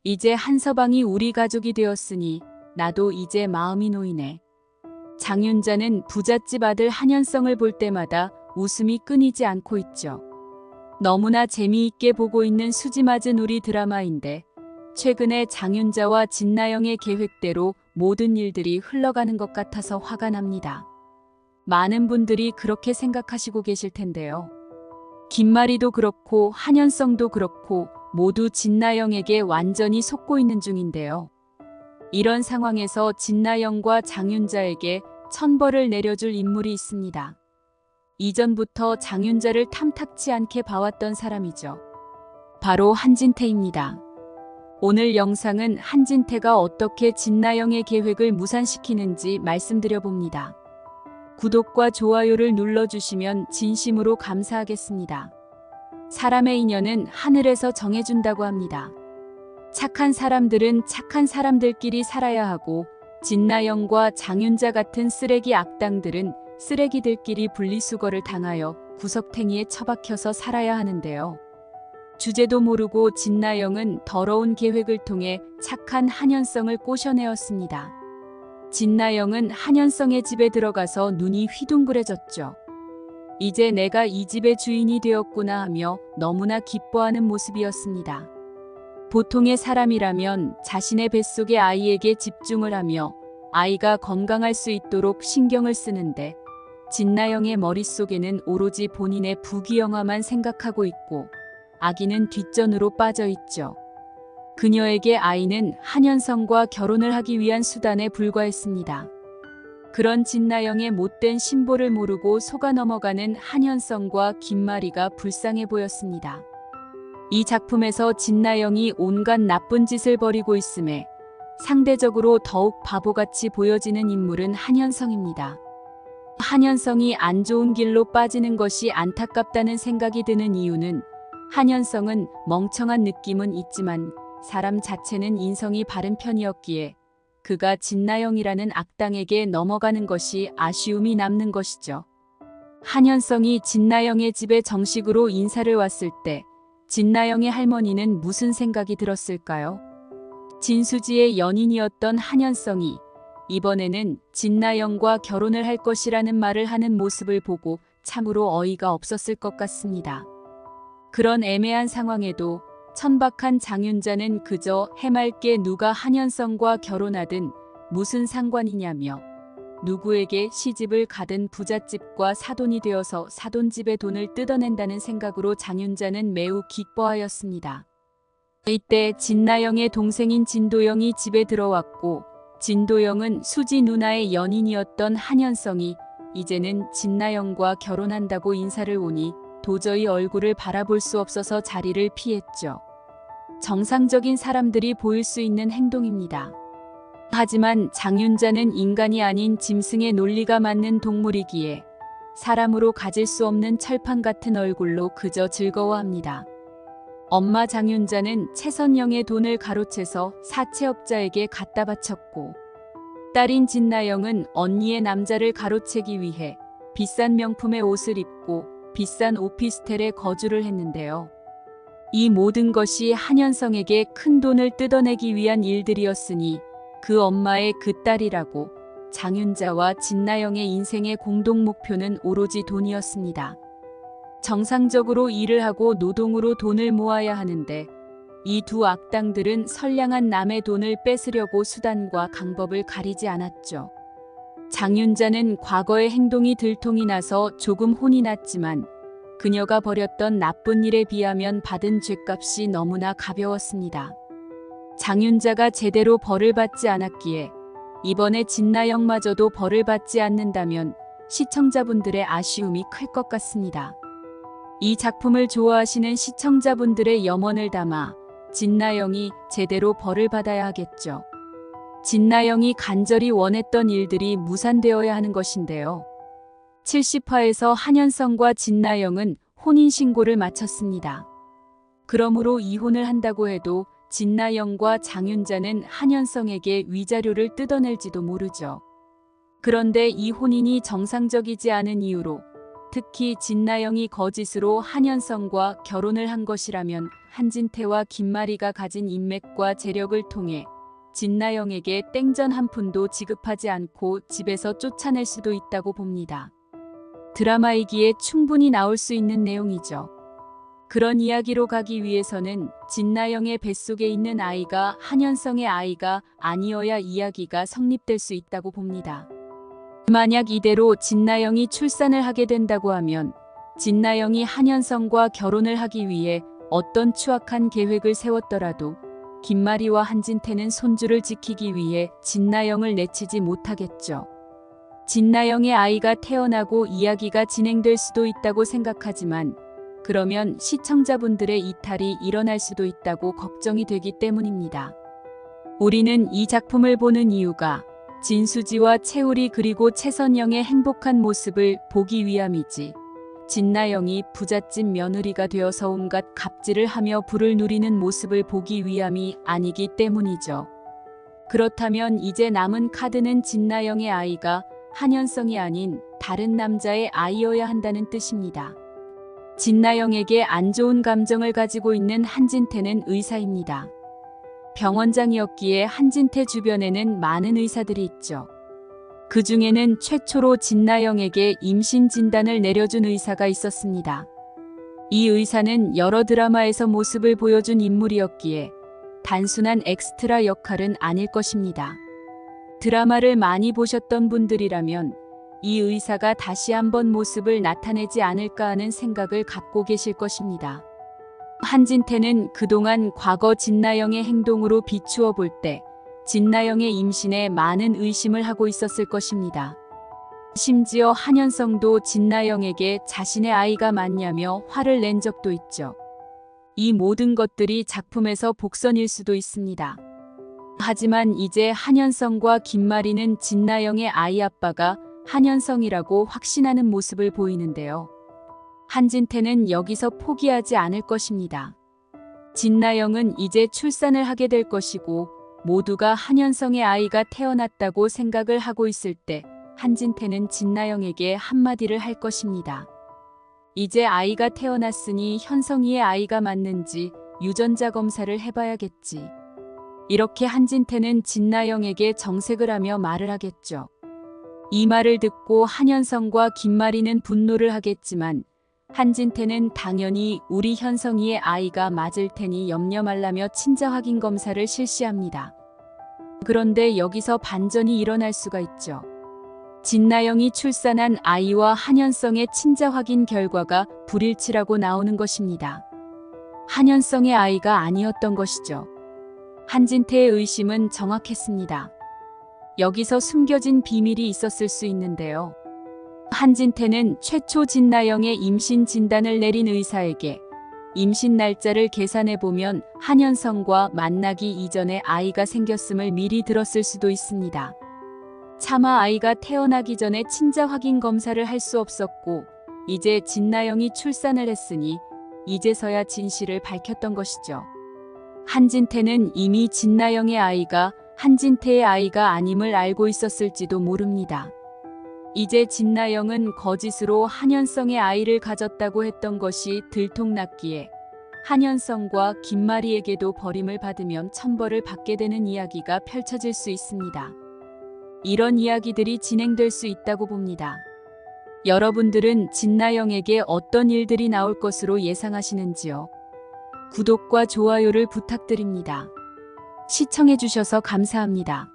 이제 한서방이 우리 가족이 되었으니 나도 이제 마음이 놓이네. 장윤자는 부잣집 아들 한현성을 볼 때마다 웃음이 끊이지 않고 있죠. 너무나 재미있게 보고 있는 수지맞은 우리 드라마인데 최근에 장윤자와 진나영의 계획대로 모든 일들이 흘러가는 것 같아서 화가 납니다. 많은 분들이 그렇게 생각하시고 계실 텐데요. 김마리도 그렇고 한현성도 그렇고 모두 진나영에게 완전히 속고 있는 중인데요. 이런 상황에서 진나영과 장윤자에게 천벌을 내려줄 인물이 있습니다. 이전부터 장윤자를 탐탁치 않게 봐왔던 사람이죠. 바로 한진태입니다. 오늘 영상은 한진태가 어떻게 진나영의 계획을 무산시키는지 말씀드려봅니다. 구독과 좋아요를 눌러주시면 진심으로 감사하겠습니다. 사람의 인연은 하늘에서 정해준다고 합니다. 착한 사람들은 착한 사람들끼리 살아야 하고 진나영과 장윤자 같은 쓰레기 악당들은 쓰레기들끼리 분리수거를 당하여 구석탱이에 처박혀서 살아야 하는데요. 주제도 모르고 진나영은 더러운 계획을 통해 착한 한현성을 꼬셔내었습니다. 진나영은 한현성의 집에 들어가서 눈이 휘둥그레졌죠. 이제 내가 이 집의 주인이 되었구나 하며 너무나 기뻐하는 모습이었습니다. 보통의 사람이라면 자신의 뱃속의 아이에게 집중을 하며 아이가 건강할 수 있도록 신경을 쓰는데 진나영의 머릿속에는 오로지 본인의 부귀영화만 생각하고 있고 아기는 뒷전으로 빠져 있죠. 그녀에게 아이는 한현성과 결혼을 하기 위한 수단에 불과했습니다. 그런 진나영의 못된 신보를 모르고 속아 넘어가는 한현성과 김마리가 불쌍해 보였습니다. 이 작품에서 진나영이 온갖 나쁜 짓을 벌이고 있음에 상대적으로 더욱 바보같이 보여지는 인물은 한현성입니다. 한현성이 안 좋은 길로 빠지는 것이 안타깝다는 생각이 드는 이유는 한현성은 멍청한 느낌은 있지만 사람 자체는 인성이 바른 편이었기에 그가 진나영이라는 악당에게 넘어가는 것이 아쉬움이 남는 것이죠. 한현성이 진나영의 집에 정식으로 인사를 왔을 때 진나영의 할머니는 무슨 생각이 들었을까요? 진수지의 연인이었던 한현성이 이번에는 진나영과 결혼을 할 것이라는 말을 하는 모습을 보고 참으로 어이가 없었을 것 같습니다. 그런 애매한 상황에도 천박한 장윤자는 그저 해맑게 누가 한현성과 결혼하든 무슨 상관이냐며 누구에게 시집을 가든 부잣집과 사돈이 되어서 사돈집의 돈을 뜯어낸다는 생각으로 장윤자는 매우 기뻐하였습니다. 이때 진나영의 동생인 진도영이 집에 들어왔고 진도영은 수지 누나의 연인이었던 한현성이 이제는 진나영과 결혼한다고 인사를 오니 도저히 얼굴을 바라볼 수 없어서 자리를 피했죠. 정상적인 사람들이 보일 수 있는 행동입니다. 하지만 장윤자는 인간이 아닌 짐승의 논리가 맞는 동물이기에 사람으로 가질 수 없는 철판 같은 얼굴로 그저 즐거워합니다. 엄마 장윤자는 최선영의 돈을 가로채서 사채업자에게 갖다 바쳤고 딸인 진나영은 언니의 남자를 가로채기 위해 비싼 명품의 옷을 입고 비싼 오피스텔에 거주를 했는데요. 이 모든 것이 한현성에게 큰 돈을 뜯어내기 위한 일들이었으니 그 엄마의 그 딸이라고 장윤자와 진나영의 인생의 공동 목표는 오로지 돈이었습니다. 정상적으로 일을 하고 노동으로 돈을 모아야 하는데 이 두 악당들은 선량한 남의 돈을 뺏으려고 수단과 방법을 가리지 않았죠. 장윤자는 과거의 행동이 들통이 나서 조금 혼이 났지만 그녀가 벌였던 나쁜 일에 비하면 받은 죗값이 너무나 가벼웠습니다. 장윤자가 제대로 벌을 받지 않았기에 이번에 진나영마저도 벌을 받지 않는다면 시청자분들의 아쉬움이 클 것 같습니다. 이 작품을 좋아하시는 시청자분들의 염원을 담아 진나영이 제대로 벌을 받아야 하겠죠. 진나영이 간절히 원했던 일들이 무산되어야 하는 것인데요. 70화에서 한현성과 진나영은 혼인신고를 마쳤습니다. 그러므로 이혼을 한다고 해도 진나영과 장윤자는 한현성에게 위자료를 뜯어낼지도 모르죠. 그런데 이 혼인이 정상적이지 않은 이유로 특히 진나영이 거짓으로 한현성과 결혼을 한 것이라면 한진태와 김마리가 가진 인맥과 재력을 통해 진나영에게 땡전 한 푼도 지급하지 않고 집에서 쫓아낼 수도 있다고 봅니다. 드라마이기에 충분히 나올 수 있는 내용이죠. 그런 이야기로 가기 위해서는 진나영의 뱃속에 있는 아이가 한현성의 아이가 아니어야 이야기가 성립될 수 있다고 봅니다. 만약 이대로 진나영이 출산을 하게 된다고 하면 진나영이 한현성과 결혼을 하기 위해 어떤 추악한 계획을 세웠더라도 김마리와 한진태는 손주를 지키기 위해 진나영을 내치지 못하겠죠. 진나영의 아이가 태어나고 이야기가 진행될 수도 있다고 생각하지만 그러면 시청자분들의 이탈이 일어날 수도 있다고 걱정이 되기 때문입니다. 우리는 이 작품을 보는 이유가 진수지와 채울이 그리고 최선영의 행복한 모습을 보기 위함이지 진나영이 부잣집 며느리가 되어서 온갖 갑질을 하며 부를 누리는 모습을 보기 위함이 아니기 때문이죠. 그렇다면 이제 남은 카드는 진나영의 아이가 한현성이 아닌 다른 남자의 아이여야 한다는 뜻입니다. 진나영에게 안 좋은 감정을 가지고 있는 한진태는 의사입니다. 병원장이었기에 한진태 주변에는 많은 의사들이 있죠. 그 중에는 최초로 진나영에게 임신 진단을 내려준 의사가 있었습니다. 이 의사는 여러 드라마에서 모습을 보여준 인물이었기에 단순한 엑스트라 역할은 아닐 것입니다. 드라마를 많이 보셨던 분들이라면 이 의사가 다시 한번 모습을 나타내지 않을까 하는 생각을 갖고 계실 것입니다. 한진태는 그동안 과거 진나영의 행동으로 비추어 볼 때 진나영의 임신에 많은 의심을 하고 있었을 것입니다. 심지어 한현성도 진나영에게 자신의 아이가 맞냐며 화를 낸 적도 있죠. 이 모든 것들이 작품에서 복선일 수도 있습니다. 하지만 이제 한현성과 김마리는 진나영의 아이 아빠가 한현성이라고 확신하는 모습을 보이는데요. 한진태는 여기서 포기하지 않을 것입니다. 진나영은 이제 출산을 하게 될 것이고 모두가 한현성의 아이가 태어났다고 생각을 하고 있을 때 한진태는 진나영에게 한마디를 할 것입니다. 이제 아이가 태어났으니 현성이의 아이가 맞는지 유전자 검사를 해봐야겠지. 이렇게 한진태는 진나영에게 정색을 하며 말을 하겠죠. 이 말을 듣고 한현성과 김마리는 분노를 하겠지만 한진태는 당연히 우리 현성이의 아이가 맞을 테니 염려 말라며 친자 확인 검사를 실시합니다. 그런데 여기서 반전이 일어날 수가 있죠. 진나영이 출산한 아이와 한현성의 친자 확인 결과가 불일치라고 나오는 것입니다. 한현성의 아이가 아니었던 것이죠. 한진태의 의심은 정확했습니다. 여기서 숨겨진 비밀이 있었을 수 있는데요. 한진태는 최초 진나영의 임신 진단을 내린 의사에게 임신 날짜를 계산해보면 한현성과 만나기 이전에 아이가 생겼음을 미리 들었을 수도 있습니다. 차마 아이가 태어나기 전에 친자 확인 검사를 할 수 없었고 이제 진나영이 출산을 했으니 이제서야 진실을 밝혔던 것이죠. 한진태는 이미 진나영의 아이가 한진태의 아이가 아님을 알고 있었을지도 모릅니다. 이제 진나영은 거짓으로 한현성의 아이를 가졌다고 했던 것이 들통났기에 한현성과 김마리에게도 버림을 받으면 천벌을 받게 되는 이야기가 펼쳐질 수 있습니다. 이런 이야기들이 진행될 수 있다고 봅니다. 여러분들은 진나영에게 어떤 일들이 나올 것으로 예상하시는지요? 구독과 좋아요를 부탁드립니다. 시청해주셔서 감사합니다.